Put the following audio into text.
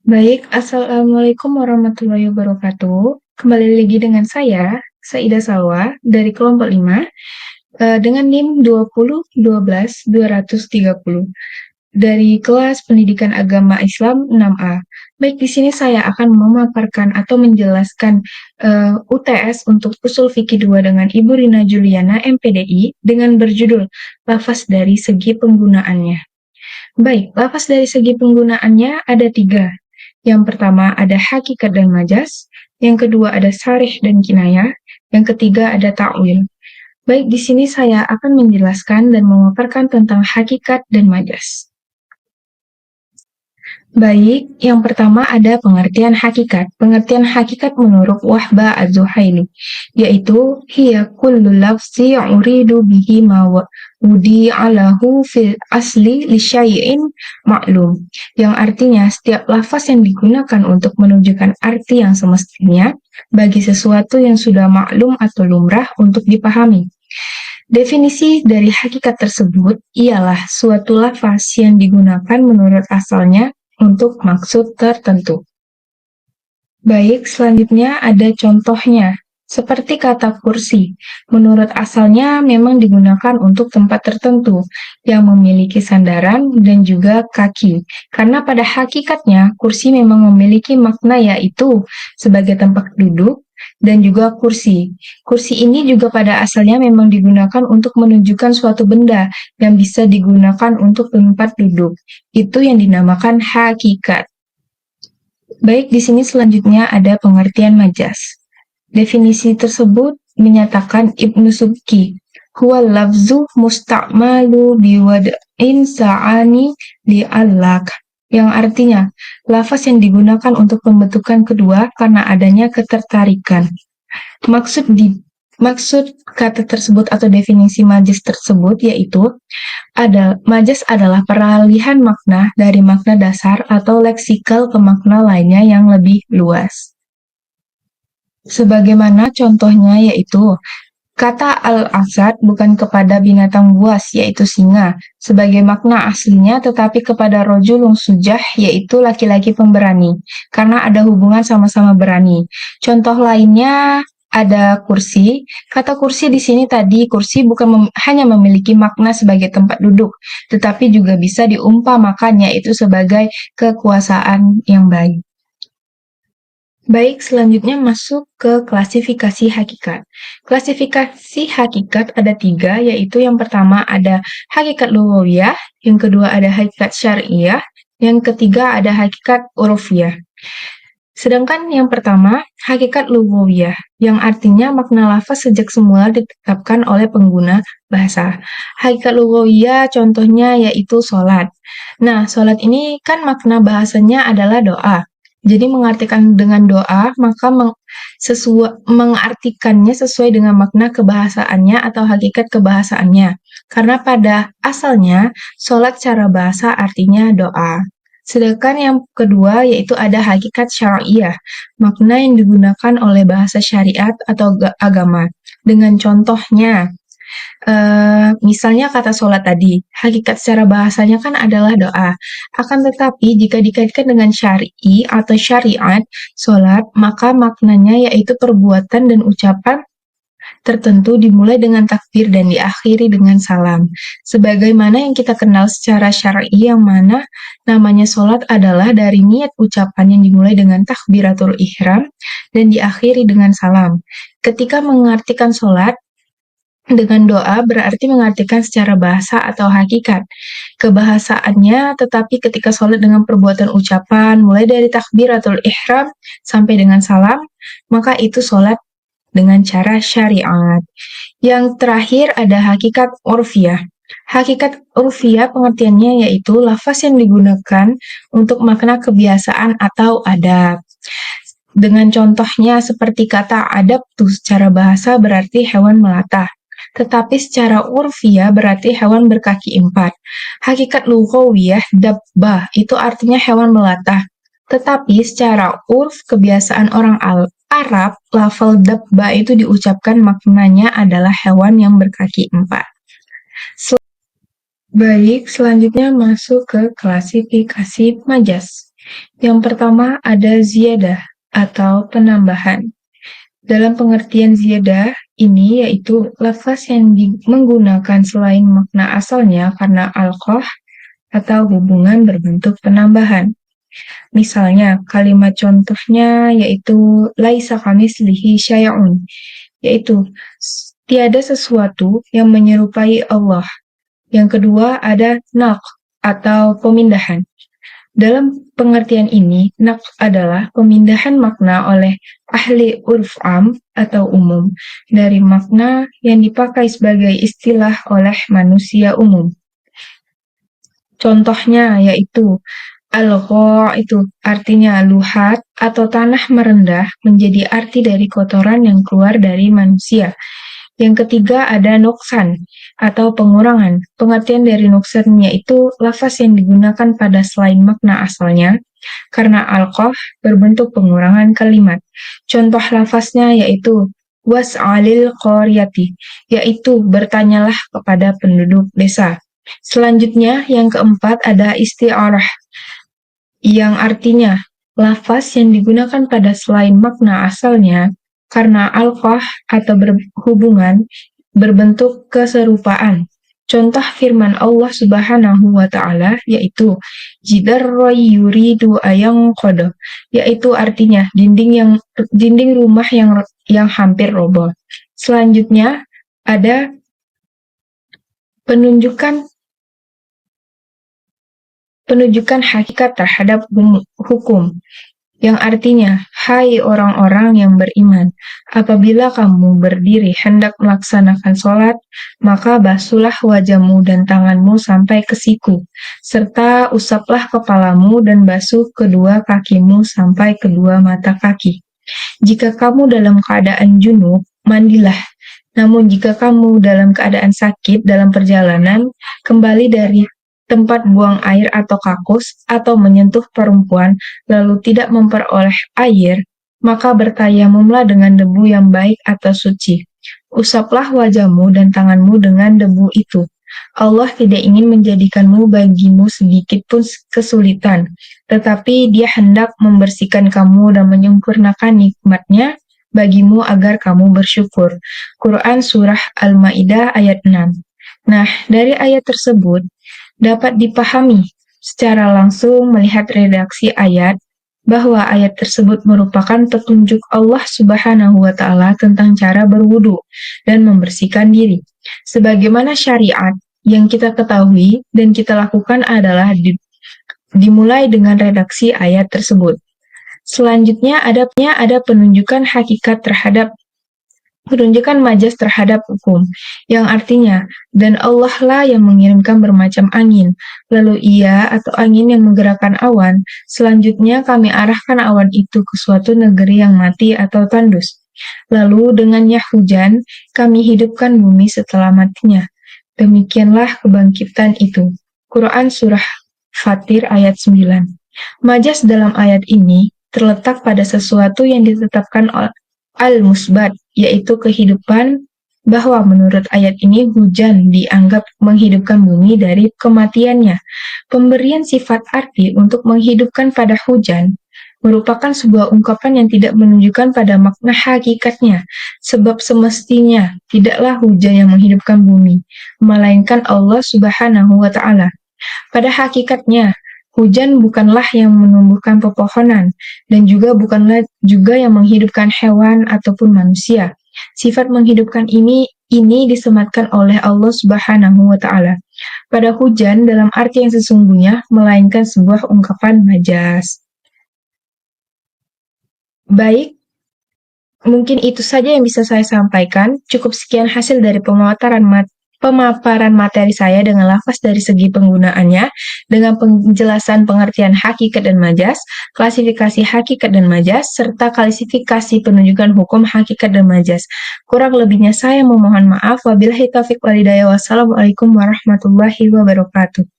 Baik, Assalamualaikum warahmatullahi wabarakatuh. Kembali lagi dengan saya, Saida Salwa, dari kelompok 5, dengan NIM 20121230 dari kelas Pendidikan Agama Islam 6A. Baik, di sini saya akan memaparkan atau menjelaskan UTS untuk Usul Fikih 2 dengan Ibu Rina Juliana, MPDI, dengan berjudul Lafaz dari Segi Penggunaannya. Baik, lafaz dari segi penggunaannya ada 3. Yang pertama ada hakikat dan majas, yang kedua ada sarih dan kinayah, yang ketiga ada ta'wil. Baik, di sini saya akan menjelaskan dan memaparkan tentang hakikat dan majas. Baik, yang pertama ada pengertian hakikat. Pengertian hakikat menurut Wahbah Az-Zuhaili, yaitu hiya kullu lafzi uridu bihi ma wudi'alahu fil asli li syai'in ma'lum. Yang artinya setiap lafaz yang digunakan untuk menunjukkan arti yang semestinya bagi sesuatu yang sudah maklum atau lumrah untuk dipahami. Definisi dari hakikat tersebut ialah suatu lafaz yang digunakan menurut asalnya untuk maksud tertentu. Baik, selanjutnya ada contohnya. Seperti kata kursi, menurut asalnya memang digunakan untuk tempat tertentu yang memiliki sandaran dan juga kaki. Karena pada hakikatnya kursi memang memiliki makna yaitu sebagai tempat duduk dan juga kursi. Kursi ini juga pada asalnya memang digunakan untuk menunjukkan suatu benda yang bisa digunakan untuk tempat duduk. Itu yang dinamakan hakikat. Baik, di sini selanjutnya ada pengertian majas. Definisi tersebut menyatakan Ibnu Subki, huwa lafzu musta'malu biwad'in sa'ani li'allak, yang artinya lafaz yang digunakan untuk pembentukan kedua karena adanya ketertarikan. Maksud kata tersebut atau definisi majas tersebut yaitu majas adalah peralihan makna dari makna dasar atau leksikal ke makna lainnya yang lebih luas. Sebagaimana contohnya yaitu kata al-asad bukan kepada binatang buas yaitu singa sebagai makna aslinya tetapi kepada rojulun sujah yaitu laki-laki pemberani karena ada hubungan sama-sama berani. Contoh lainnya ada kursi. Kata kursi di sini tadi kursi bukan hanya memiliki makna sebagai tempat duduk, tetapi juga bisa diumpamakan yaitu sebagai kekuasaan yang baik. Baik, selanjutnya masuk ke klasifikasi hakikat. Klasifikasi hakikat ada 3, yaitu yang pertama ada hakikat lughawiyah, yang kedua ada hakikat syar'iyah, yang ketiga ada hakikat urufiyah. Sedangkan yang pertama, hakikat lughawiyah, yang artinya makna lafaz sejak semula ditetapkan oleh pengguna bahasa. Hakikat lughawiyah contohnya yaitu sholat. Nah, sholat ini kan makna bahasanya adalah doa. Jadi mengartikan dengan doa, maka mengartikannya sesuai dengan makna kebahasaannya atau hakikat kebahasaannya. Karena pada asalnya, sholat secara bahasa artinya doa. Sedangkan yang kedua yaitu ada hakikat syar'iyah, makna yang digunakan oleh bahasa syariat atau agama. Dengan contohnya, misalnya kata sholat tadi, hakikat secara bahasanya kan adalah doa. Akan tetapi jika dikaitkan dengan syar'i atau syariat sholat, maka maknanya yaitu perbuatan dan ucapan tertentu dimulai dengan takbir dan diakhiri dengan salam. Sebagaimana yang kita kenal secara syar'i yang mana namanya sholat adalah dari niat ucapan yang dimulai dengan takbiratul ihram dan diakhiri dengan salam. Ketika mengartikan sholat dengan doa berarti mengartikan secara bahasa atau hakikat kebahasaannya, tetapi ketika sholat dengan perbuatan ucapan mulai dari takbiratul ihram sampai dengan salam, maka itu sholat dengan cara syariat. Yang terakhir ada hakikat urfiyah. Hakikat urfiyah pengertiannya yaitu lafaz yang digunakan untuk makna kebiasaan atau adab. Dengan contohnya seperti kata adab tuh secara bahasa berarti hewan melatah. Tetapi secara urfiyah berarti hewan berkaki 4. Hakikat lughawiyah dabbah itu artinya hewan melatah. Tetapi secara urf kebiasaan orang Arab, lafal dabba itu diucapkan maknanya adalah hewan yang berkaki 4. Baik, selanjutnya masuk ke klasifikasi majas. Yang pertama ada ziyadah atau penambahan. Dalam pengertian ziyadah ini yaitu lafaz yang menggunakan selain makna asalnya karena alqah atau hubungan berbentuk penambahan. Misalnya, kalimat contohnya yaitu laisa kamitslihi syai'un, yaitu tiada sesuatu yang menyerupai Allah. Yang kedua ada naq atau pemindahan. Dalam pengertian ini, naq adalah pemindahan makna oleh ahli urf am atau umum dari makna yang dipakai sebagai istilah oleh manusia umum. Contohnya yaitu al-gha itu artinya luhat atau tanah merendah menjadi arti dari kotoran yang keluar dari manusia. Yang ketiga ada nuksan atau pengurangan. Pengertian dari nuksan yaitu lafaz yang digunakan pada selain makna asalnya karena alqah berbentuk pengurangan kalimat. Contoh lafaznya yaitu was'alil qaryati, yaitu bertanyalah kepada penduduk desa. Selanjutnya yang keempat ada isti'arah yang artinya lafaz yang digunakan pada selain makna asalnya karena alqah atau berhubungan berbentuk keserupaan. Contoh firman Allah Subhanahu wa taala yaitu jidarra yuridu ayang qada, yaitu artinya dinding rumah yang hampir roboh. Selanjutnya ada penunjukan hakikat terhadap hukum, yang artinya, hai orang-orang yang beriman, apabila kamu berdiri hendak melaksanakan sholat, maka basuhlah wajahmu dan tanganmu sampai ke siku, serta usaplah kepalamu dan basuh kedua kakimu sampai kedua mata kaki. Jika kamu dalam keadaan junub, mandilah. Namun jika kamu dalam keadaan sakit dalam perjalanan, kembali dari tempat buang air atau kakus, atau menyentuh perempuan, lalu tidak memperoleh air, maka bertayamumlah dengan debu yang baik atau suci. Usaplah wajahmu dan tanganmu dengan debu itu. Allah tidak ingin menjadikanmu bagimu sedikit pun kesulitan, tetapi Dia hendak membersihkan kamu dan menyempurnakan nikmat-Nya bagimu agar kamu bersyukur. Quran Surah Al-Ma'idah ayat 6. Nah, dari ayat tersebut, dapat dipahami secara langsung melihat redaksi ayat bahwa ayat tersebut merupakan petunjuk Allah Subhanahu wa taala tentang cara berwudu dan membersihkan diri. Sebagaimana syariat yang kita ketahui dan kita lakukan adalah dimulai dengan redaksi ayat tersebut. Selanjutnya ada penunjukan majas terhadap hukum, yang artinya, dan Allah lah yang mengirimkan bermacam angin, lalu Ia atau angin yang menggerakkan awan, selanjutnya kami arahkan awan itu ke suatu negeri yang mati atau tandus. Lalu dengannya hujan, kami hidupkan bumi setelah matinya. Demikianlah kebangkitan itu. Quran Surah Fatir ayat 9. Majas dalam ayat ini terletak pada sesuatu yang ditetapkan al-musbat, yaitu kehidupan, bahwa menurut ayat ini hujan dianggap menghidupkan bumi dari kematiannya. Pemberian sifat arti untuk menghidupkan pada hujan merupakan sebuah ungkapan yang tidak menunjukkan pada makna hakikatnya, sebab semestinya tidaklah hujan yang menghidupkan bumi, melainkan Allah Subhanahu wa taala. Pada hakikatnya, hujan bukanlah yang menumbuhkan pepohonan, dan juga bukanlah juga yang menghidupkan hewan ataupun manusia. Sifat menghidupkan ini disematkan oleh Allah Subhanahu wa taala pada hujan dalam arti yang sesungguhnya, melainkan sebuah ungkapan majas. Baik, mungkin itu saja yang bisa saya sampaikan. Cukup sekian hasil dari pemaparan materi saya dengan lafaz dari segi penggunaannya, dengan penjelasan pengertian hakikat dan majas, klasifikasi hakikat dan majas, serta klasifikasi penunjukan hukum hakikat dan majas. Kurang lebihnya saya memohon maaf. Wabillahi taufiq wal hidayah. Wassalamualaikum warahmatullahi wabarakatuh.